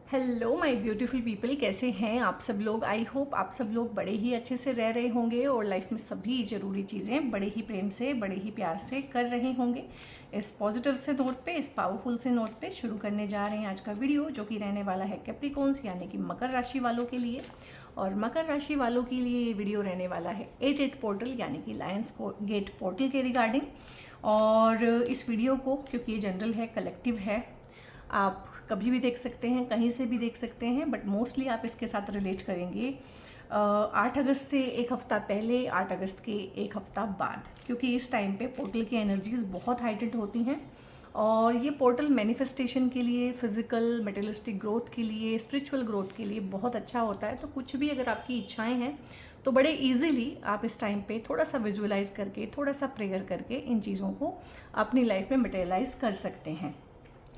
Hello my beautiful people, कैसे हैं आप सब लोग। आई होप आप सब लोग बड़े ही अच्छे से रह रहे होंगे और लाइफ में सभी ज़रूरी चीज़ें बड़े ही प्रेम से, बड़े ही प्यार से कर रहे होंगे। इस पॉजिटिव से नोट पे, इस पावरफुल से नोट पे शुरू करने जा रहे हैं आज का वीडियो, जो कि रहने वाला है कैप्रिकॉन्स यानी कि मकर राशि वालों के लिए। और मकर राशि वालों के लिए ये वीडियो रहने वाला है 8 पोर्टल यानी कि लायंस गेट पोर्टल के रिगार्डिंग। और इस वीडियो को, क्योंकि ये जनरल है, कलेक्टिव है, आप कभी भी देख सकते हैं, कहीं से भी देख सकते हैं, बट मोस्टली आप इसके साथ रिलेट करेंगे 8 अगस्त से एक हफ़्ता पहले, 8 अगस्त के एक हफ़्ता बाद, क्योंकि इस टाइम पे पोर्टल की एनर्जीज बहुत हाइटेड होती हैं। और ये पोर्टल मैनिफेस्टेशन के लिए, फिजिकल मटेरियलिस्टिक ग्रोथ के लिए, स्पिरिचुअल ग्रोथ के लिए बहुत अच्छा होता है। तो कुछ भी अगर आपकी इच्छाएं हैं तो बड़े इजीली आप इस टाइम पे थोड़ा सा विजुअलाइज करके, थोड़ा सा प्रेयर करके इन चीज़ों को अपनी लाइफ में मटेरियलाइज कर सकते हैं।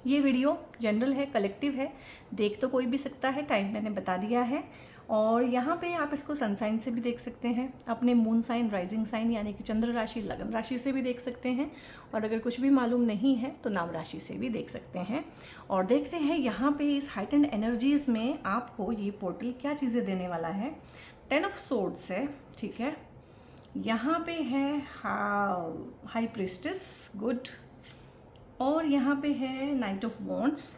ये वीडियो जनरल है, कलेक्टिव है, देख तो कोई भी सकता है, टाइम मैंने बता दिया है। और यहाँ पे आप इसको सन साइन से भी देख सकते हैं, अपने मून साइन, राइजिंग साइन यानी कि चंद्र राशि, लग्न राशि से भी देख सकते हैं, और अगर कुछ भी मालूम नहीं है तो नाम राशि से भी देख सकते हैं। और देखते हैं यहाँ पे इस हाइटेंड एनर्जीज में आपको ये पोर्टल क्या चीज़ें देने वाला है। 10 ऑफ सोर्ड्स है, ठीक है। यहाँ पे है हाई प्रीस्टेस, गुड। और यहाँ पे है नाइट ऑफ वॉन्ड्स।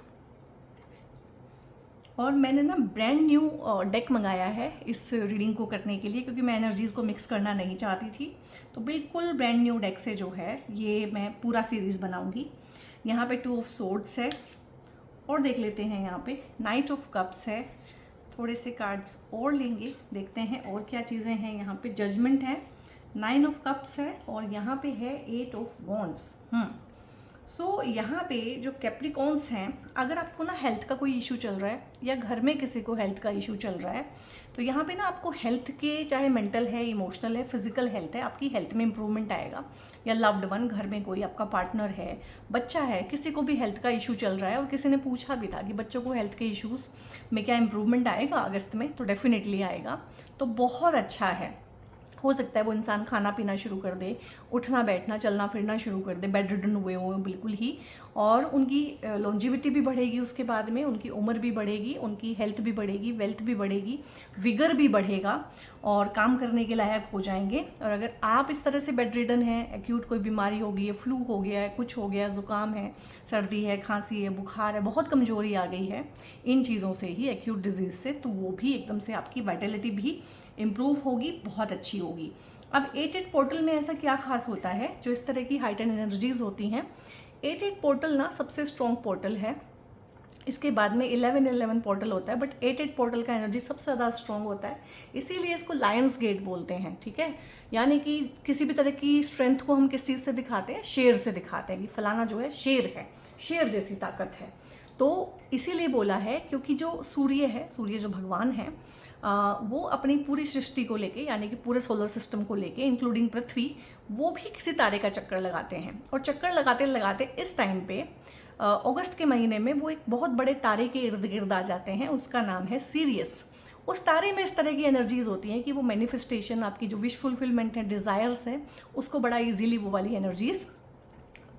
और मैंने ना ब्रांड न्यू डेक मंगाया है इस रीडिंग को करने के लिए, क्योंकि मैं एनर्जीज़ को मिक्स करना नहीं चाहती थी। तो बिल्कुल ब्रांड न्यू डेक से जो है ये मैं पूरा सीरीज़ बनाऊंगी। यहाँ पे 2 ऑफ सोर्ड्स है, और देख लेते हैं यहाँ पे नाइट ऑफ कप्स है। थोड़े से कार्ड्स और लेंगे, देखते हैं और क्या चीज़ें हैं। यहाँ पे जजमेंट है, 9 ऑफ कप्स है, और यहाँ पे है 8 ऑफ वॉन्ड्स। सो यहाँ पे जो कैप्रिकॉन्स हैं, अगर आपको ना हेल्थ का कोई इशू चल रहा है या घर में किसी को हेल्थ का इशू चल रहा है, तो यहाँ पे ना आपको हेल्थ के, चाहे मेंटल है, इमोशनल है, फिजिकल हेल्थ है, आपकी हेल्थ में इंप्रूवमेंट आएगा। या लव्ड वन, घर में कोई आपका पार्टनर है, बच्चा है, किसी को भी हेल्थ का इशू चल रहा है। और किसी ने पूछा भी था कि बच्चों को हेल्थ के इशूज़ में क्या इंप्रूवमेंट आएगा अगस्त में, तो डेफिनेटली आएगा। तो बहुत अच्छा है। हो सकता है वो इंसान खाना पीना शुरू कर दे, उठना बैठना, चलना फिरना शुरू कर दे, बेड रिडन हुए हुए बिल्कुल ही। और उनकी लॉन्जिविटी भी बढ़ेगी, उसके बाद में उनकी उम्र भी बढ़ेगी, उनकी हेल्थ भी बढ़ेगी, वेल्थ भी बढ़ेगी, विगर भी बढ़ेगा, और काम करने के लायक हो जाएंगे। और अगर आप इस तरह से बेड रिडन हैं, एक्यूट कोई बीमारी हो गई है, फ्लू हो गया है, कुछ हो गया, ज़ुकाम है, सर्दी है, खांसी है, बुखार है, बहुत कमजोरी आ गई है इन चीज़ों से ही, एक्यूट डिजीज़ से, तो वो भी एकदम से आपकी वाइटलिटी भी इम्प्रूव होगी, बहुत अच्छी होगी। अब 8 पोर्टल में ऐसा क्या खास होता है जो इस तरह की हाइटेंड एनर्जीज होती हैं। 8 पोर्टल ना सबसे स्ट्रॉन्ग पोर्टल है। इसके बाद में 11 पोर्टल होता है, बट 8 पोर्टल का एनर्जी सबसे ज़्यादा स्ट्रॉन्ग होता है, इसीलिए इसको लायंस गेट बोलते हैं, ठीक है। यानी कि किसी भी तरह की स्ट्रेंथ को हम किस चीज़ से दिखाते हैं, शेर से दिखाते हैं, कि फलाना जो है शेर है, शेर जैसी ताकत है। तो इसीलिए बोला है क्योंकि जो सूर्य है, सूर्य जो भगवान है, वो अपनी पूरी सृष्टि को लेके, यानी कि पूरे सोलर सिस्टम को लेके, इंक्लूडिंग पृथ्वी, वो भी किसी तारे का चक्कर लगाते हैं। और चक्कर लगाते लगाते इस टाइम पे अगस्त के महीने में वो एक बहुत बड़े तारे के इर्द गिर्द आ जाते हैं, उसका नाम है सीरियस। उस तारे में इस तरह की एनर्जीज होती हैं कि वो मैनिफेस्टेशन, आपकी जो विश फुलफिलमेंट है, डिज़ायर्स हैं, उसको बड़ा इजीली वो वाली एनर्जीज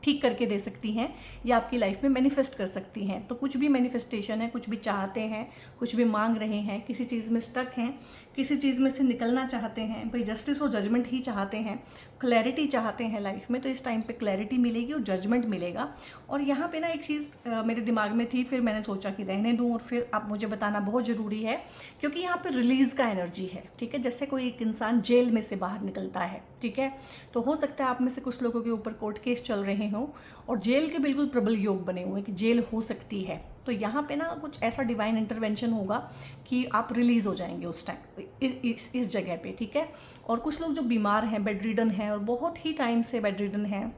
ठीक करके दे सकती हैं, या आपकी लाइफ में मैनिफेस्ट कर सकती हैं। तो कुछ भी मैनिफेस्टेशन है, कुछ भी चाहते हैं, कुछ भी मांग रहे हैं, किसी चीज़ में स्टक हैं, किसी चीज़ में से निकलना चाहते हैं, भाई जस्टिस और जजमेंट ही चाहते हैं, क्लैरिटी चाहते हैं लाइफ में, तो इस टाइम पे क्लैरिटी मिलेगी और जजमेंट मिलेगा। और यहाँ पे ना एक चीज़ मेरे दिमाग में थी, फिर मैंने सोचा कि रहने दूँ, और फिर आप मुझे बताना बहुत ज़रूरी है, क्योंकि यहाँ पे रिलीज़ का एनर्जी है, ठीक है। जैसे कोई एक इंसान जेल में से बाहर निकलता है, ठीक है, तो हो सकता है आप में से कुछ लोगों के ऊपर कोर्ट केस चल रहे हों और जेल के बिल्कुल प्रबल योग बने हुए हैं कि जेल हो सकती है। तो यहाँ पे ना कुछ ऐसा डिवाइन इंटरवेंशन होगा कि आप रिलीज हो जाएंगे उस टाइम, इस जगह पे, ठीक है। और कुछ लोग जो बीमार हैं, बेड रिडन हैं, और बहुत ही टाइम से बेड रिडन हैं,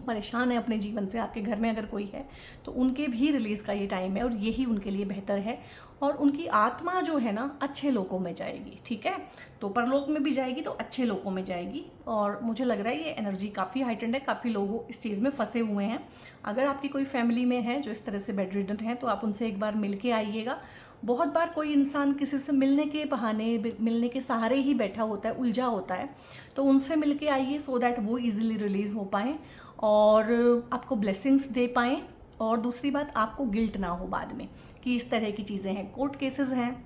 परेशान है अपने जीवन से, आपके घर में अगर कोई है, तो उनके भी रिलीज़ का ये टाइम है, और यही उनके लिए बेहतर है। और उनकी आत्मा जो है ना अच्छे लोकों में जाएगी, ठीक है। तो परलोक में भी जाएगी तो अच्छे लोकों में जाएगी। और मुझे लग रहा है ये एनर्जी काफ़ी हाइटेंड है, काफ़ी लोग इस चीज़ में फंसे हुए हैं। अगर आपकी कोई फैमिली में है जो इस तरह से बेड रिडन है, तो आप उनसे एक बार मिल के आइएगा। बहुत बार कोई इंसान किसी से मिलने के बहाने, मिलने के सहारे ही बैठा होता है, उलझा होता है, तो उनसे मिल के आइए, सो दैट वो ईजिली रिलीज़ हो पाएँ और आपको ब्लेसिंग्स दे पाएँ। और दूसरी बात, आपको गिल्ट ना हो बाद में कि इस तरह की चीज़ें हैं। कोर्ट केसेस हैं,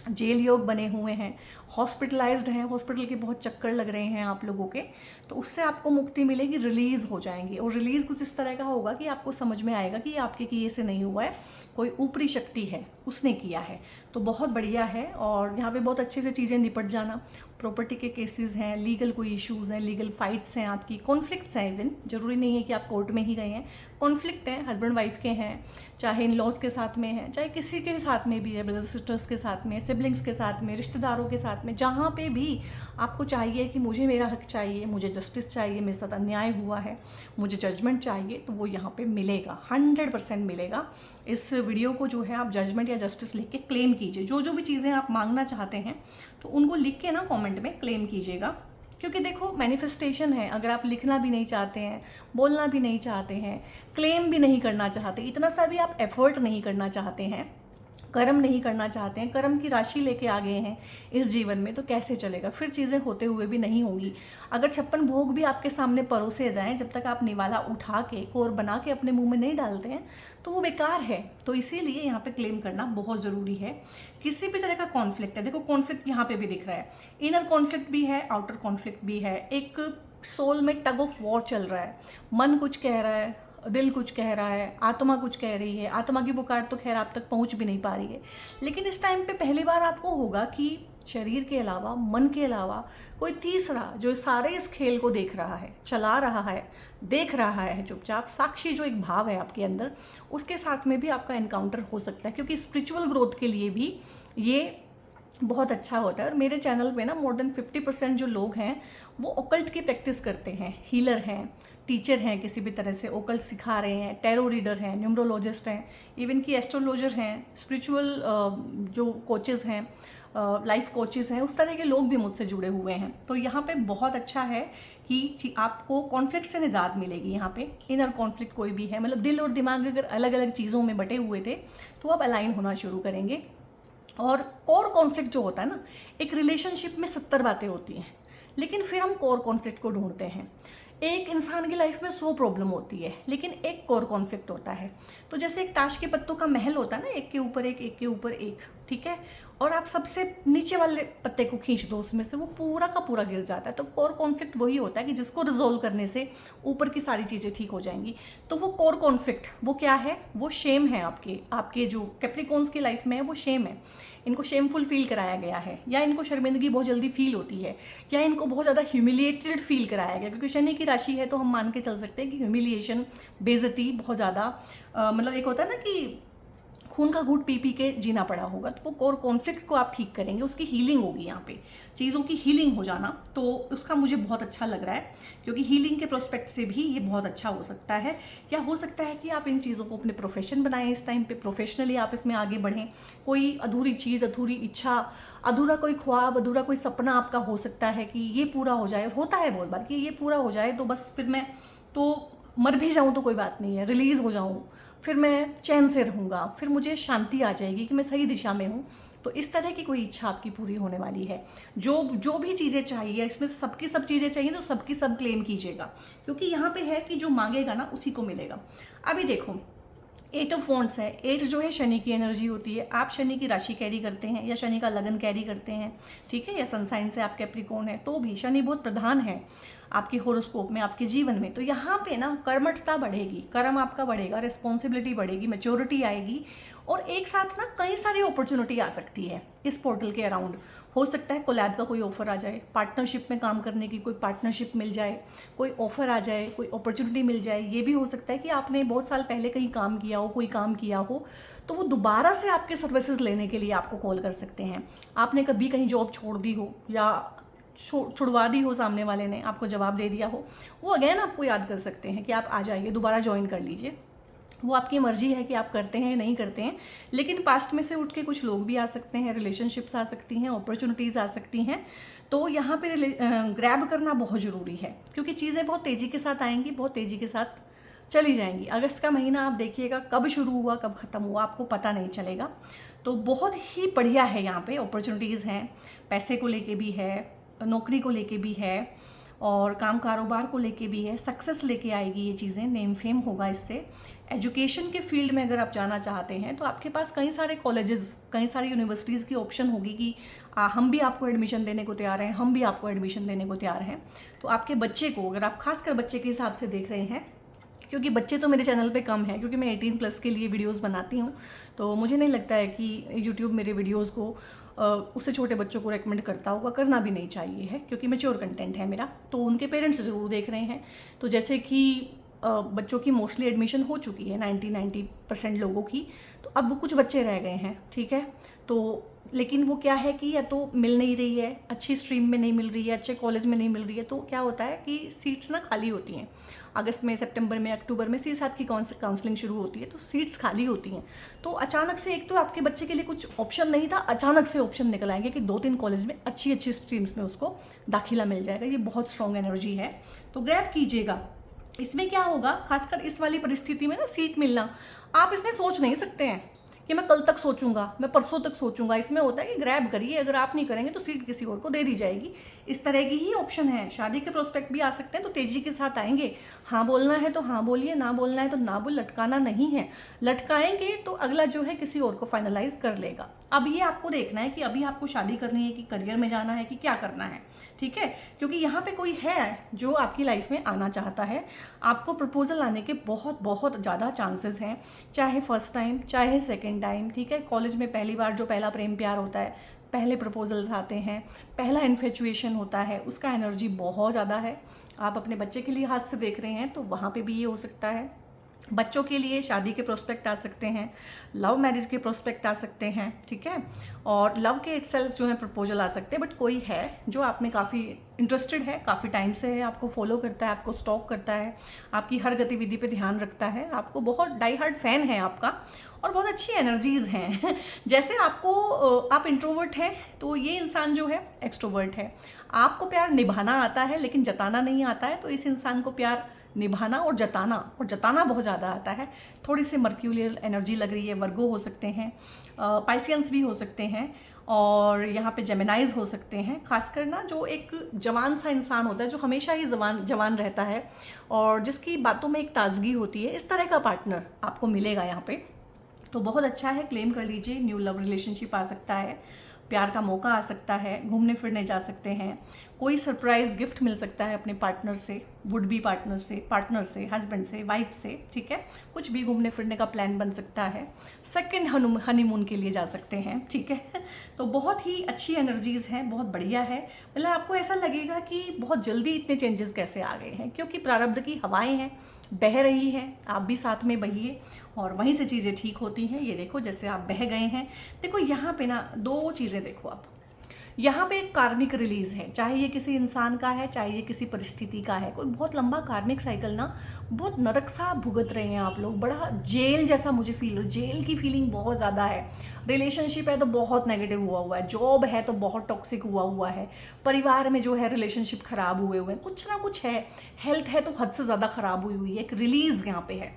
जेल योग बने हुए हैं, हॉस्पिटलाइज्ड हैं, हॉस्पिटल के बहुत चक्कर लग रहे हैं आप लोगों के, तो उससे आपको मुक्ति मिलेगी, रिलीज़ हो जाएंगे। और रिलीज़ कुछ इस तरह का होगा कि आपको समझ में आएगा कि आपके किए से नहीं हुआ है, कोई ऊपरी शक्ति है उसने किया है। तो बहुत बढ़िया है। और यहाँ पे बहुत अच्छे से चीज़ें निपट जाना। प्रॉपर्टी के केसेस हैं, लीगल कोई इश्यूज़ हैं, लीगल फाइट्स हैं, आपकी कॉन्फ्लिक्ट्स हैं, इवन ज़रूरी नहीं है कि आप कोर्ट में ही गए हैं, कॉन्फ्लिक्ट हैं, हस्बैंड वाइफ के हैं, चाहे इन लॉज के साथ में है, चाहे किसी के साथ में भी है, ब्रदर सिस्टर्स के साथ में, सिबलिंग्स के साथ में, रिश्तेदारों के साथ में, जहाँ पे भी आपको चाहिए कि मुझे मेरा हक चाहिए, मुझे जस्टिस चाहिए, मेरे साथ अन्याय हुआ है, मुझे जजमेंट चाहिए, तो वो यहाँ पे मिलेगा, 100% मिलेगा। इस वीडियो को जो है आप जजमेंट या जस्टिस लिख के क्लेम कीजिए। जो जो भी चीज़ें आप मांगना चाहते हैं तो उनको लिख के ना कमेंट में क्लेम कीजिएगा। क्योंकि देखो, मैनिफेस्टेशन है, अगर आप लिखना भी नहीं चाहते हैं, बोलना भी नहीं चाहते हैं, क्लेम भी नहीं करना चाहते, इतना सा भी आप एफर्ट नहीं करना चाहते हैं, कर्म नहीं करना चाहते हैं, कर्म की राशि लेके आ गए हैं इस जीवन में, तो कैसे चलेगा? फिर चीज़ें होते हुए भी नहीं होंगी। अगर 56 भोग भी आपके सामने परोसे जाएं, जब तक आप निवाला उठा के कोर बना के अपने मुंह में नहीं डालते हैं तो वो बेकार है। तो इसीलिए यहाँ पे क्लेम करना बहुत ज़रूरी है। किसी भी तरह का कॉन्फ्लिक्ट है, देखो कॉन्फ्लिक्ट यहाँ पे भी दिख रहा है, इनर कॉन्फ्लिक्ट भी है, आउटर कॉन्फ्लिक्ट भी है, एक सोल में टग ऑफ वॉर चल रहा है, मन कुछ कह रहा है, दिल कुछ कह रहा है, आत्मा कुछ कह रही है। आत्मा की पुकार तो खैर आप तक पहुंच भी नहीं पा रही है, लेकिन इस टाइम पे पहली बार आपको होगा कि शरीर के अलावा, मन के अलावा कोई तीसरा जो सारे इस खेल को देख रहा है, चला रहा है, देख रहा है चुपचाप, साक्षी जो एक भाव है आपके अंदर, उसके साथ में भी आपका एनकाउंटर हो सकता है। क्योंकि स्पिरिचुअल ग्रोथ के लिए भी ये बहुत अच्छा होता है। और मेरे चैनल पे ना मोर देन 50% जो लोग हैं वो ओकल्ट की प्रैक्टिस करते हैं, हीलर हैं, टीचर हैं, किसी भी तरह से ओकल्ट सिखा रहे हैं, टैरो रीडर हैं, न्यूमरोलॉजिस्ट हैं, इवन की एस्ट्रोलॉजर हैं, स्पिरिचुअल जो कोचेज़ हैं, लाइफ कोचेज़ हैं, उस तरह के लोग भी मुझसे जुड़े हुए हैं। तो यहाँ पे बहुत अच्छा है कि आपको कॉन्फ्लिक्ट से निजात मिलेगी। यहाँ पे इनर कॉन्फ्लिक्ट कोई भी है, मतलब दिल और दिमाग अगर अलग अलग चीज़ों में बटे हुए थे तो अब अलाइन होना शुरू करेंगे। और कोर कॉन्फ्लिक्ट जो होता है ना, एक रिलेशनशिप में 70 बातें होती हैं, लेकिन फिर हम कोर कॉन्फ्लिक्ट को ढूंढते हैं। एक इंसान की लाइफ में 100 प्रॉब्लम होती है, लेकिन एक कोर कॉन्फ्लिक्ट होता है। तो जैसे एक ताश के पत्तों का महल होता है ना, एक के ऊपर एक, एक के ऊपर एक, ठीक है, और आप सबसे नीचे वाले पत्ते को खींच दो, उसमें से वो पूरा का पूरा गिर जाता है। तो कोर कॉन्फ्लिक्ट वही होता है कि जिसको रिजोल्व करने से ऊपर की सारी चीज़ें ठीक हो जाएंगी। तो वो कोर कॉन्फ्लिक्ट वो क्या है? वो शेम है। आपके जो कैप्रिकॉन्स की लाइफ में है वो शेम है। इनको शेमफुल फील कराया गया है, या इनको शर्मिंदगी बहुत जल्दी फील होती है, या इनको बहुत ज़्यादा ह्यूमिलिएटेड फील कराया गया। क्योंकि शनि की राशि है तो हम मान के चल सकते हैं कि ह्यूमिलिएशन, बेइज्जती बहुत ज़्यादा, मतलब एक होता है ना कि खून का घूंट पी पी के जीना पड़ा होगा। तो वो कोर कॉन्फ्लिक्ट को आप ठीक करेंगे, उसकी हीलिंग होगी। यहाँ पे चीज़ों की हीलिंग हो जाना, तो उसका मुझे बहुत अच्छा लग रहा है, क्योंकि हीलिंग के प्रोस्पेक्ट से भी ये बहुत अच्छा हो सकता है। या हो सकता है कि आप इन चीज़ों को अपने प्रोफेशन बनाएं, इस टाइम पे प्रोफेशनली आप इसमें आगे बढ़ें। कोई अधूरी चीज़, अधूरी इच्छा, अधूरा कोई ख्वाब, अधूरा कोई सपना आपका हो सकता है कि ये पूरा हो जाए। होता है बहुत बार कि ये पूरा हो जाए तो बस फिर मैं तो मर भी जाऊँ तो कोई बात नहीं है, रिलीज़ हो जाऊँ, फिर मैं चैन से रहूँगा, फिर मुझे शांति आ जाएगी कि मैं सही दिशा में हूँ। तो इस तरह की कोई इच्छा आपकी पूरी होने वाली है। जो भी चीज़ें चाहिए, इसमें सबकी सब चीज़ें चाहिए तो सबकी सब क्लेम कीजिएगा, क्योंकि यहाँ पे है कि जो मांगेगा ना उसी को मिलेगा। अभी देखो 8 ऑफ वॉन्ड्स है। 8 जो है शनि की एनर्जी होती है। आप शनि की राशि कैरी करते हैं या शनि का लगन कैरी करते हैं, ठीक है, या सन साइन से आप कैप्रिकॉर्न है, तो भी शनि बहुत प्रधान है आपके होरोस्कोप में, आपके जीवन में। तो यहाँ पे ना कर्मठता बढ़ेगी, कर्म आपका बढ़ेगा, रिस्पॉन्सिबिलिटी बढ़ेगी, मैच्योरिटी आएगी, और एक साथ ना कई सारी अपॉर्चुनिटी आ सकती है इस पोर्टल के अराउंड। हो सकता है कोलैब का कोई ऑफर आ जाए, पार्टनरशिप में काम करने की कोई पार्टनरशिप मिल जाए, कोई ऑफर आ जाए, कोई अपॉर्चुनिटी मिल जाए। ये भी हो सकता है कि आपने बहुत साल पहले कहीं काम किया हो, कोई काम किया हो, तो वो दोबारा से आपके सर्विसेज लेने के लिए आपको कॉल कर सकते हैं। आपने कभी कहीं जॉब छोड़ दी हो या छुड़वा दी हो, सामने वाले ने आपको जवाब दे दिया हो, वो अगेन आपको याद कर सकते हैं कि आप आ जाइए, दोबारा ज्वाइन कर लीजिए। वो आपकी मर्जी है कि आप करते हैं या नहीं करते हैं, लेकिन पास्ट में से उठ के कुछ लोग भी आ सकते हैं, रिलेशनशिप्स आ सकती हैं, अपॉर्चुनिटीज़ आ सकती हैं। तो यहाँ पे ग्रैब करना बहुत ज़रूरी है, क्योंकि चीज़ें बहुत तेज़ी के साथ आएंगी, बहुत तेज़ी के साथ चली जाएंगी। अगस्त का महीना आप देखिएगा कब शुरू हुआ कब ख़त्म हुआ आपको पता नहीं चलेगा। तो बहुत ही बढ़िया है, यहाँ पे अपॉर्चुनिटीज़ हैं, पैसे को लेके भी है, नौकरी को लेके भी है, और काम कारोबार को लेके भी है, सक्सेस लेके आएगी ये चीज़ें, नेम फेम होगा इससे। एजुकेशन के फील्ड में अगर आप जाना चाहते हैं तो आपके पास कई सारे कॉलेजेस, कई सारी यूनिवर्सिटीज़ की ऑप्शन होगी कि हम भी आपको एडमिशन देने को तैयार हैं, हम भी आपको एडमिशन देने को तैयार हैं। तो आपके बच्चे को, अगर आप खासकर बच्चे के हिसाब से देख रहे हैं, क्योंकि बच्चे तो मेरे चैनल पे कम है, क्योंकि मैं 18+ के लिए वीडियोस बनाती हूँ, तो मुझे नहीं लगता है कि यूट्यूब मेरे वीडियोस को उससे छोटे बच्चों को रेकमेंड करता होगा, करना भी नहीं चाहिए है, क्योंकि मैच्योर कंटेंट है मेरा। तो उनके पेरेंट्स ज़रूर देख रहे हैं। तो जैसे कि बच्चों की मोस्टली एडमिशन हो चुकी है 90% लोगों की, तो अब कुछ बच्चे रह गए हैं, ठीक है। तो लेकिन वो क्या है कि या तो मिल नहीं रही है, अच्छी स्ट्रीम में नहीं मिल रही है, अच्छे कॉलेज में नहीं मिल रही है, तो क्या होता है कि सीट्स ना खाली होती हैं। अगस्त में, सितंबर में, अक्टूबर में CSAT की काउंसलिंग शुरू होती है, तो सीट्स खाली होती हैं। तो अचानक से, एक तो आपके बच्चे के लिए कुछ ऑप्शन नहीं था, अचानक से ऑप्शन निकल आएंगे कि 2-3 कॉलेज में अच्छी अच्छी स्ट्रीम्स में उसको दाखिला मिल जाएगा। ये बहुत स्ट्रॉन्ग एनर्जी है, तो ग्रैब कीजिएगा। इसमें क्या होगा, खासकर इस वाली परिस्थिति में ना, सीट मिलना, आप इसमें सोच नहीं सकते हैं कि मैं कल तक सोचूंगा, मैं परसों तक सोचूंगा। इसमें होता है कि ग्रैब करिए, अगर आप नहीं करेंगे तो सीट किसी और को दे दी जाएगी। इस तरह की ही ऑप्शन है। शादी के प्रोस्पेक्ट भी आ सकते हैं, तो तेजी के साथ आएंगे। हाँ बोलना है तो हाँ बोलिए, ना बोलना है तो ना बोल, लटकाना नहीं है। लटकाएंगे तो अगला जो है किसी और को फाइनलाइज कर लेगा। अब ये आपको देखना है कि अभी आपको शादी करनी है, कि करियर में जाना है, कि क्या करना है, ठीक है। क्योंकि यहाँ पे कोई है जो आपकी लाइफ में आना चाहता है। आपको प्रपोजल आने के बहुत बहुत ज़्यादा चांसेस हैं, चाहे फर्स्ट टाइम, चाहे सेकेंड टाइम, ठीक है। कॉलेज में पहली बार जो पहला प्रेम प्यार होता है, पहले प्रपोजल्स आते हैं, पहला इन्फेचुएशन होता है, उसका एनर्जी बहुत ज़्यादा है। आप अपने बच्चे के लिए हाथ से देख रहे हैं, तो वहाँ पे भी ये हो सकता है। बच्चों के लिए शादी के प्रोस्पेक्ट आ सकते हैं, लव मैरिज के प्रोस्पेक्ट आ सकते हैं, ठीक है। और लव के इटसेल्फ जो है प्रपोजल आ सकते हैं। बट कोई है जो आप में काफ़ी इंटरेस्टेड है, काफ़ी टाइम से है, आपको फॉलो करता है, आपको स्टॉक करता है, आपकी हर गतिविधि पे ध्यान रखता है, आपको बहुत डाई हार्ड फैन है आपका, और बहुत अच्छी एनर्जीज़ हैं। जैसे आपको, आप इंट्रोवर्ट हैं, तो ये इंसान जो है एक्सट्रोवर्ट है। आपको प्यार निभाना आता है लेकिन जताना नहीं आता है, तो इस इंसान को प्यार निभाना और जताना बहुत ज़्यादा आता है। थोड़ी सी मर्क्यूरियल एनर्जी लग रही है। वर्गो हो सकते हैं, पाइसियंस भी हो सकते हैं, और यहाँ पे जेमिनाइज हो सकते हैं। खासकर ना जो एक जवान सा इंसान होता है, जो हमेशा ही जवान रहता है और जिसकी बातों में एक ताजगी होती है, इस तरह का पार्टनर आपको मिलेगा यहाँ पे। तो बहुत अच्छा है, क्लेम कर लीजिए। न्यू लव रिलेशनशिप आ सकता है, प्यार का मौका आ सकता है, घूमने फिरने जा सकते हैं, कोई सरप्राइज गिफ्ट मिल सकता है अपने पार्टनर से, वुड बी पार्टनर से, हस्बैंड से, वाइफ से, ठीक है। कुछ भी घूमने फिरने का प्लान बन सकता है। सेकंड हनीमून के लिए जा सकते हैं, ठीक है। तो बहुत ही अच्छी एनर्जीज हैं, बहुत बढ़िया है। मतलब आपको ऐसा लगेगा कि बहुत जल्दी इतने चेंजेस कैसे आ गए हैं, क्योंकि प्रारब्ध की हवाएं हैं, बह रही हैं। आप भी साथ में बहिए और वहीं से चीज़ें ठीक होती हैं। ये देखो, जैसे आप बह गए हैं। देखो यहाँ पे ना 2 चीज़ें देखो आप, यहाँ पे एक कार्मिक रिलीज है, चाहे ये किसी इंसान का है, चाहे ये किसी परिस्थिति का है। कोई बहुत लंबा कार्मिक साइकिल ना, बहुत नरक सा भुगत रहे हैं आप लोग, बड़ा जेल जैसा मुझे फील हो, जेल की फीलिंग बहुत ज़्यादा है। रिलेशनशिप है तो बहुत नेगेटिव हुआ है, जॉब है तो बहुत टॉक्सिक हुआ है, परिवार में जो है रिलेशनशिप खराब हुए हैं, कुछ ना कुछ है, हेल्थ है तो हद से ज़्यादा खराब हुई है। एक रिलीज यहाँ पे है,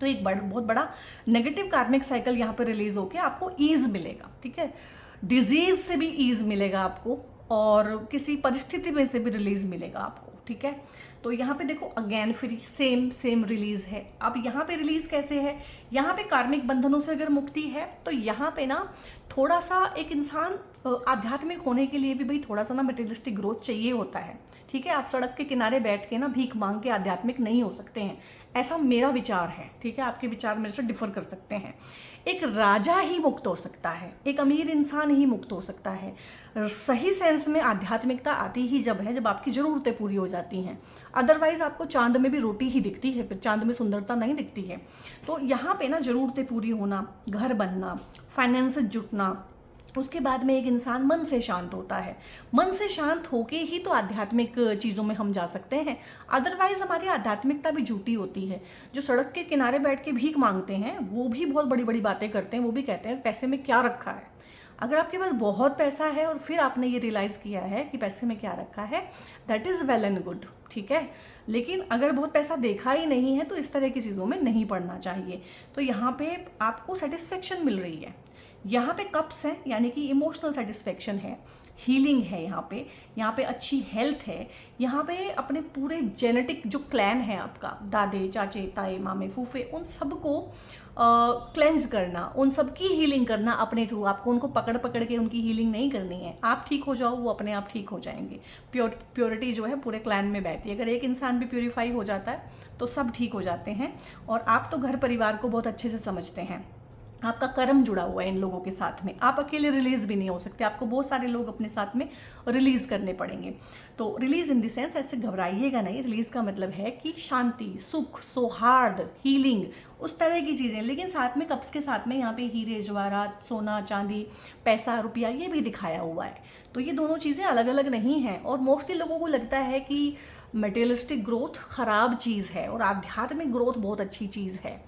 तो एक बहुत बड़ा नेगेटिव कार्मिक साइकिल यहाँ पे रिलीज होके आपको ईज मिलेगा, ठीक है। डिजीज से भी ईज मिलेगा आपको, और किसी परिस्थिति में से भी रिलीज मिलेगा आपको, ठीक है। तो यहाँ पे देखो अगेन फिर सेम रिलीज है। अब यहाँ पे रिलीज कैसे है, यहाँ पे कार्मिक बंधनों से अगर मुक्ति है, तो यहाँ पे ना थोड़ा सा एक इंसान आध्यात्मिक होने के लिए भी भाई थोड़ा सा ना मटेरियलिस्टिक ग्रोथ चाहिए होता है, ठीक है। आप सड़क के किनारे बैठ के ना भीख मांग के आध्यात्मिक नहीं हो सकते हैं, ऐसा मेरा विचार है, ठीक है। आपके विचार मेरे से डिफर कर सकते हैं। एक राजा ही मुक्त हो सकता है, एक अमीर इंसान ही मुक्त हो सकता है। सही सेंस में आध्यात्मिकता आती ही जब है, जब आपकी ज़रूरतें पूरी हो जाती हैं। अदरवाइज आपको चांद में भी रोटी ही दिखती है, फिर चांद में सुंदरता नहीं दिखती है। तो यहाँ पे ना ज़रूरतें पूरी होना, घर बनना, फाइनेंस जुटना, उसके बाद में एक इंसान मन से शांत होता है। मन से शांत होके ही तो आध्यात्मिक चीज़ों में हम जा सकते हैं। अदरवाइज हमारी आध्यात्मिकता भी झूठी होती है। जो सड़क के किनारे बैठ के भीख मांगते हैं वो भी बहुत बड़ी बड़ी बातें करते हैं, वो भी कहते हैं पैसे में क्या रखा है। अगर आपके पास बहुत पैसा है और फिर आपने ये रियलाइज़ किया है कि पैसे में क्या रखा है, that is well and good, ठीक है। लेकिन अगर बहुत पैसा देखा ही नहीं है तो इस तरह की चीज़ों में नहीं पड़ना चाहिए। तो यहाँ पे आपको सेटिस्फेक्शन मिल रही है। यहाँ पे कप्स है यानी कि इमोशनल सेटिस्फेक्शन है, हीलिंग है, यहाँ पे अच्छी हेल्थ है, यहाँ पे अपने पूरे जेनेटिक जो क्लैन है आपका, दादे चाचे ताए मामे फूफे, उन सबको क्लेंज करना, उन सब की हीलिंग करना अपने थ्रू। आपको उनको पकड़ पकड़ के उनकी हीलिंग नहीं करनी है। आप ठीक हो जाओ, वो अपने आप ठीक हो जाएंगे। प्योरिटी जो है पूरे क्लैन में बैठती है। अगर एक इंसान भी प्योरीफाई हो जाता है तो सब ठीक हो जाते हैं। और आप तो घर परिवार को बहुत अच्छे से समझते हैं, आपका कर्म जुड़ा हुआ है इन लोगों के साथ में। आप अकेले रिलीज भी नहीं हो सकते, आपको बहुत सारे लोग अपने साथ में रिलीज करने पड़ेंगे। तो रिलीज इन द सेंस, ऐसे घबराइएगा नहीं। रिलीज का मतलब है कि शांति, सुख, सौहार्द, हीलिंग, उस तरह की चीज़ें। लेकिन साथ में कप्स के साथ में यहाँ पे हीरे जवाहरात, सोना चांदी, पैसा रुपया, ये भी दिखाया हुआ है। तो ये दोनों चीज़ें अलग अलग नहीं हैं। और मोस्टली लोगों को लगता है कि मटेरियलिस्टिक ग्रोथ खराब चीज़ है और आध्यात्मिक ग्रोथ बहुत अच्छी चीज़ है।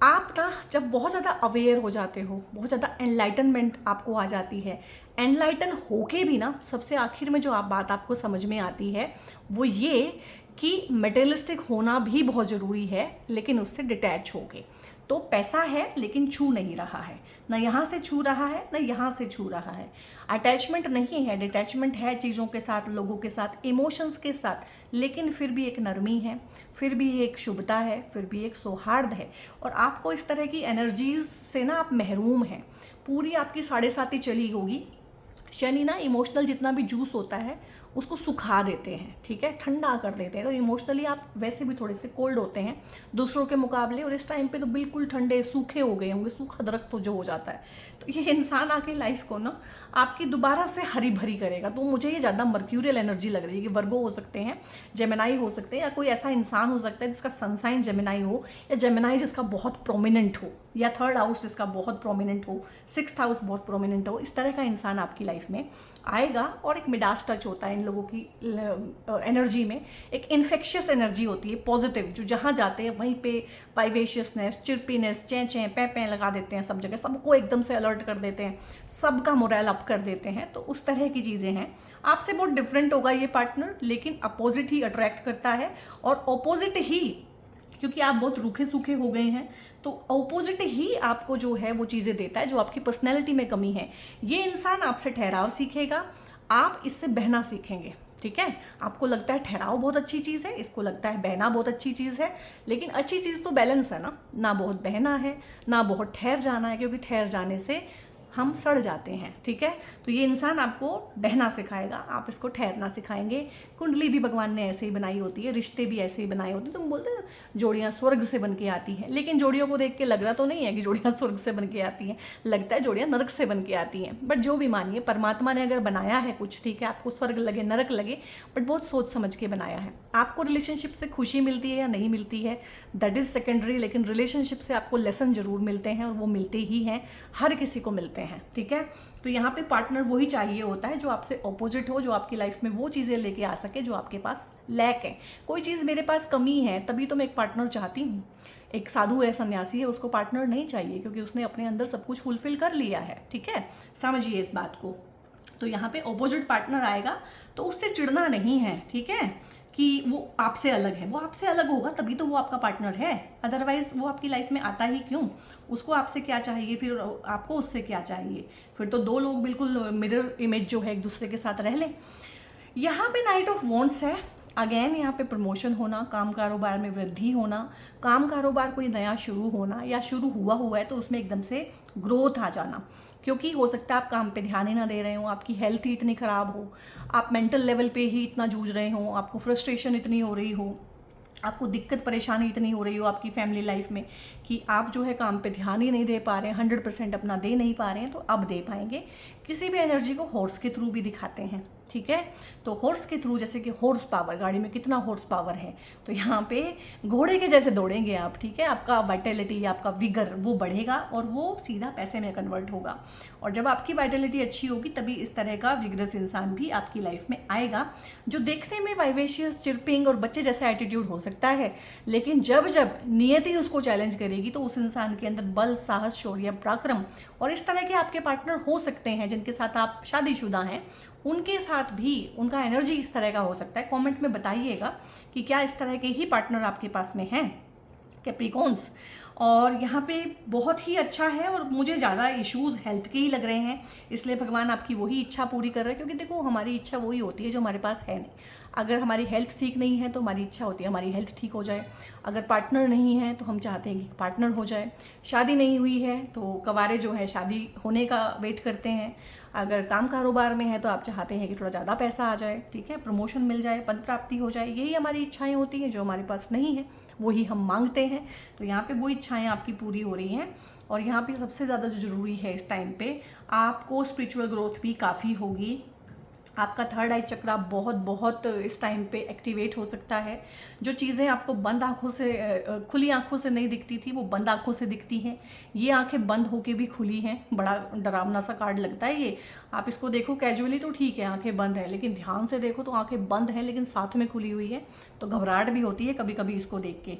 आप ना जब बहुत ज़्यादा अवेयर हो जाते हो, बहुत ज़्यादा एनलाइटनमेंट आपको आ जाती है, एनलाइटन होके भी ना सबसे आखिर में जो आप बात आपको समझ में आती है वो ये कि मटेरियलिस्टिक होना भी बहुत ज़रूरी है, लेकिन उससे डिटैच होके। तो पैसा है लेकिन छू नहीं रहा है, ना यहाँ से छू रहा है ना यहाँ से छू रहा है। अटैचमेंट नहीं है, डिटैचमेंट है चीज़ों के साथ, लोगों के साथ, इमोशंस के साथ, लेकिन फिर भी एक नरमी है, फिर भी एक शुभता है, फिर भी एक सौहार्द है। और आपको इस तरह की एनर्जीज से ना आप महरूम हैं। पूरी आपकी 7.5 चली होगी। शनि ना इमोशनल जितना भी जूस होता है उसको सुखा देते हैं, ठीक है, ठंडा कर देते हैं। तो इमोशनली आप वैसे भी थोड़े से कोल्ड होते हैं दूसरों के मुकाबले, और इस टाइम पे तो बिल्कुल ठंडे सूखे हो गए होंगे, सूखा दरख्त तो जो हो जाता है। तो ये इंसान आके लाइफ को ना आपकी दोबारा से हरी भरी करेगा। तो मुझे ये ज़्यादा मर्क्यूरियल एनर्जी लग रही है कि वर्गो हो सकते हैं, जेमिनाई हो सकते हैं, या कोई ऐसा इंसान हो सकता है जिसका सनसाइन जेमिनाई हो, या जेमिनाई जिसका बहुत प्रोमिनेंट हो, या 3rd हाउस जिसका बहुत प्रोमिनेंट हो, 6th हाउस बहुत प्रोमिनेंट हो। इस तरह का इंसान आपकी लाइफ में आएगा। और एक मिडास टच होता है इन लोगों की एनर्जी में, एक इन्फेक्शियस एनर्जी होती है, पॉजिटिव, जो जहाँ जाते हैं वहीं पे वाइवेशियसनेस, चिरपीनेस, चें चें पे पे लगा देते हैं सब जगह, सबको एकदम से अलर्ट कर देते हैं, सबका मोरल अप कर देते हैं। तो उस तरह की चीज़ें हैं। आपसे बहुत डिफरेंट होगा ये पार्टनर, लेकिन अपोजिट ही अट्रैक्ट करता है। और अपोजिट ही, क्योंकि आप बहुत रूखे सूखे हो गए हैं, तो अपोजिट ही आपको जो है वो चीज़ें देता है जो आपकी पर्सनैलिटी में कमी है। ये इंसान आपसे ठहराव सीखेगा, आप इससे बहना सीखेंगे, ठीक है। आपको लगता है ठहराव बहुत अच्छी चीज़ है, इसको लगता है बहना बहुत अच्छी चीज़ है, लेकिन अच्छी चीज़ तो बैलेंस है ना बहुत बहना है ना बहुत ठहर जाना है, क्योंकि ठहर जाने से हम सड़ जाते हैं, ठीक है। तो ये इंसान आपको बहना सिखाएगा, आप इसको ठहरना सिखाएंगे। कुंडली भी भगवान ने ऐसे ही बनाई होती है, रिश्ते भी ऐसे ही बनाए होते हैं। तुम बोलते हैं जोड़ियाँ स्वर्ग से बन के आती हैं, लेकिन जोड़ियों को देख के लग रहा तो नहीं है कि जोड़ियाँ स्वर्ग से बन के आती हैं, लगता है जोड़ियाँ नरक से बन के आती हैं। बट जो भी मानिए, परमात्मा ने अगर बनाया है कुछ, ठीक है, आपको स्वर्ग लगे नरक लगे, बट बहुत सोच समझ के बनाया है। आपको रिलेशनशिप से खुशी मिलती है या नहीं मिलती है, दैट इज़ सेकेंडरी, लेकिन रिलेशनशिप से आपको लेसन जरूर मिलते हैं, और वो मिलते ही हैं, हर किसी को मिलते हैं, ठीक है। तो यहाँ पे पार्टनर वही चाहिए होता है जो आपसे ऑपोजिट हो, जो आपकी लाइफ में वो चीज़ें लेके आ सके जो आपके पास लैक है। कोई चीज़ मेरे पास कमी है तभी तो मैं एक पार्टनर चाहती हूँ। एक साधु है, सन्यासी है, उसको पार्टनर नहीं चाहिए, क्योंकि उसने अपने अंदर सब कुछ फुलफिल कर लिया है, ठीक है। समझिए इस बात को। तो यहाँ पे ऑपोजिट पार्टनर आएगा तो उससे चिढ़ना नहीं है, ठीक है, कि वो आपसे अलग है। वो आपसे अलग होगा तभी तो वो आपका पार्टनर है, अदरवाइज वो आपकी लाइफ में आता ही क्यों। उसको आपसे क्या चाहिए, फिर आपको उससे क्या चाहिए, फिर तो दो लोग बिल्कुल मिरर इमेज जो है एक दूसरे के साथ रह लें। यहाँ पे नाइट ऑफ वॉन्ड्स है। अगेन यहाँ पे प्रमोशन होना, काम कारोबार में वृद्धि होना, काम कारोबार कोई नया शुरू होना, या शुरू हुआ है तो उसमें एकदम से ग्रोथ आ जाना। क्योंकि हो सकता है आप काम पे ध्यान ही ना दे रहे हो, आपकी हेल्थ ही इतनी ख़राब हो, आप मेंटल लेवल पे ही इतना जूझ रहे हो, आपको फ्रस्ट्रेशन इतनी हो रही हो, आपको दिक्कत परेशानी इतनी हो रही हो आपकी फैमिली लाइफ में कि आप जो है काम पे ध्यान ही नहीं दे पा रहे हैं, 100% अपना दे नहीं पा रहे हैं। तो अब दे पाएंगे। किसी भी एनर्जी को हॉर्स के थ्रू भी दिखाते हैं, ठीक है। तो हॉर्स के थ्रू, जैसे कि हॉर्स पावर, गाड़ी में कितना हॉर्स पावर है, तो यहाँ पे घोड़े के जैसे दौड़ेंगे आप, ठीक है। आपका वाइटलिटी, आपका विगर वो बढ़ेगा और वो सीधा पैसे में कन्वर्ट होगा। और जब आपकी वाइटलिटी अच्छी होगी तभी इस तरह का विगरस इंसान भी आपकी लाइफ में आएगा, जो देखने में वाइवेशियस, चिरपिंग और बच्चे जैसा एटीट्यूड हो सकता है, लेकिन जब जब नियति उसको चैलेंज करेगी तो उस इंसान के अंदर बल, साहस, शौर्य, पराक्रम, और इस तरह के आपके पार्टनर हो सकते हैं जिनके साथ आप शादीशुदा हैं, उनके साथ भी उनका एनर्जी इस तरह का हो सकता है। कमेंट में बताइएगा कि क्या इस तरह के ही पार्टनर आपके पास में हैं कैप्रिकॉन्स। और यहाँ पे बहुत ही अच्छा है और मुझे ज़्यादा इश्यूज़ हेल्थ के ही लग रहे हैं, इसलिए भगवान आपकी वही इच्छा पूरी कर रहे हैं। क्योंकि देखो हमारी इच्छा वही होती है जो हमारे पास है नहीं। अगर हमारी हेल्थ ठीक नहीं है तो हमारी इच्छा होती है हमारी हेल्थ ठीक हो जाए। अगर पार्टनर नहीं है तो हम चाहते हैं कि पार्टनर हो जाए। शादी नहीं हुई है तो कवारे जो है शादी होने का वेट करते हैं। अगर काम कारोबार में है तो आप चाहते हैं कि थोड़ा ज़्यादा पैसा आ जाए, ठीक है, प्रमोशन मिल जाए, पद प्राप्ति हो जाए। यही हमारी इच्छाएं होती हैं। जो हमारे पास नहीं है वही हम मांगते हैं। तो यहाँ पे वो इच्छाएं आपकी पूरी हो रही हैं। और यहाँ पे सबसे ज़्यादा जो ज़रूरी है इस टाइम पे, आपको स्पिरिचुअल ग्रोथ भी काफ़ी होगी। आपका थर्ड आई चक्रा बहुत बहुत इस टाइम पे एक्टिवेट हो सकता है। जो चीज़ें आपको बंद आंखों से खुली आंखों से नहीं दिखती थी वो बंद आंखों से दिखती हैं। ये आंखें बंद होके भी खुली हैं। बड़ा डरावना सा कार्ड लगता है ये। आप इसको देखो कैजुअली तो ठीक है, आंखें बंद है, लेकिन ध्यान से देखो तो आंखें बंद हैं लेकिन साथ में खुली हुई है। तो घबराहट भी होती है कभी कभी इसको देख के।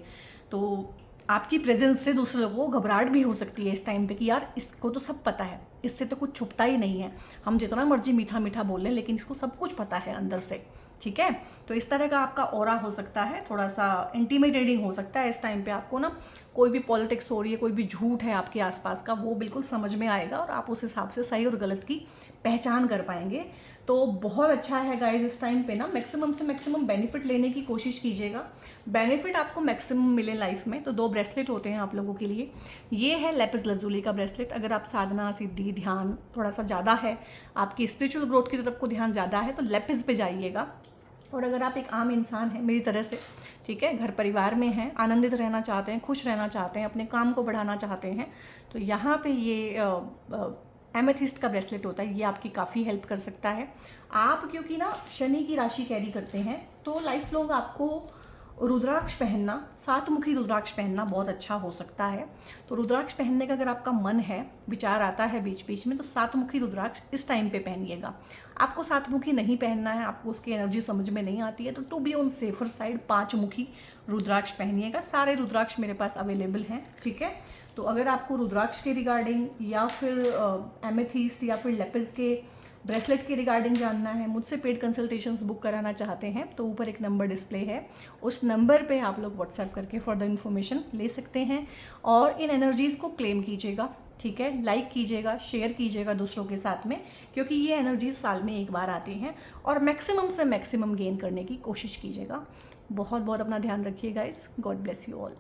तो आपकी प्रेजेंस से दूसरे लोगों को घबराहट भी हो सकती है इस टाइम पे कि यार इसको तो सब पता है, इससे तो कुछ छुपता ही नहीं है। हम जितना मर्जी मीठा मीठा बोल लें लेकिन इसको सब कुछ पता है अंदर से, ठीक है। तो इस तरह का आपका ऑरा हो सकता है, थोड़ा सा इंटीमिडेटिंग हो सकता है इस टाइम पे आपको ना। कोई भी पॉलिटिक्स हो रही है, कोई भी झूठ है आपके आसपास का, वो बिल्कुल समझ में आएगा और आप उस हिसाब से सही और गलत की पहचान कर पाएंगे। तो बहुत अच्छा है गाइज इस टाइम पे ना, मैक्सिमम से मैक्सिमम बेनिफिट लेने की कोशिश कीजिएगा। बेनिफिट आपको मैक्सिमम मिले लाइफ में तो 2 ब्रेसलेट होते हैं आप लोगों के लिए। ये है लेपिस लजुली का ब्रेसलेट। अगर आप साधना, सिद्धि, ध्यान थोड़ा सा ज़्यादा है, आपकी स्पिरिचुअल ग्रोथ की तरफ को ध्यान ज़्यादा है तो लेपिस पे जाइएगा। और अगर आप एक आम इंसान हैं मेरी तरह से, ठीक है, घर परिवार में हैं, आनंदित रहना चाहते हैं, खुश रहना चाहते हैं, अपने काम को बढ़ाना चाहते हैं, तो यहाँ पे ये एमेथिस्ट का ब्रेसलेट होता है। ये आपकी काफ़ी हेल्प कर सकता है। आप क्योंकि ना शनि की राशि कैरी करते हैं तो लाइफ लॉन्ग आपको रुद्राक्ष पहनना, 7 मुखी रुद्राक्ष पहनना बहुत अच्छा हो सकता है। तो रुद्राक्ष पहनने का अगर आपका मन है, विचार आता है बीच बीच में, तो 7 मुखी रुद्राक्ष इस टाइम पे पहनिएगा। आपको 7 मुखी नहीं पहनना है, आपको उसकी एनर्जी समझ में नहीं आती है, तो to be on safer side 5 मुखी रुद्राक्ष पहनिएगा। सारे रुद्राक्ष मेरे पास अवेलेबल हैं, ठीक है। तो अगर आपको रुद्राक्ष के रिगार्डिंग या फिर एमेथिस्ट या फिर लेपिस के ब्रेसलेट के रिगार्डिंग जानना है, मुझसे पेड कंसल्टेशंस बुक कराना चाहते हैं, तो ऊपर एक नंबर डिस्प्ले है, उस नंबर पे आप लोग व्हाट्सएप करके फर्दर इन्फॉर्मेशन ले सकते हैं। और इन एनर्जीज़ को क्लेम कीजिएगा, ठीक है, लाइक कीजिएगा, शेयर कीजिएगा दूसरों के साथ में, क्योंकि ये एनर्जीज साल में एक बार आती हैं। और मैक्सिमम से मैक्सिमम गेन करने की कोशिश कीजिएगा। बहुत बहुत अपना ध्यान रखिए guys. God bless you all.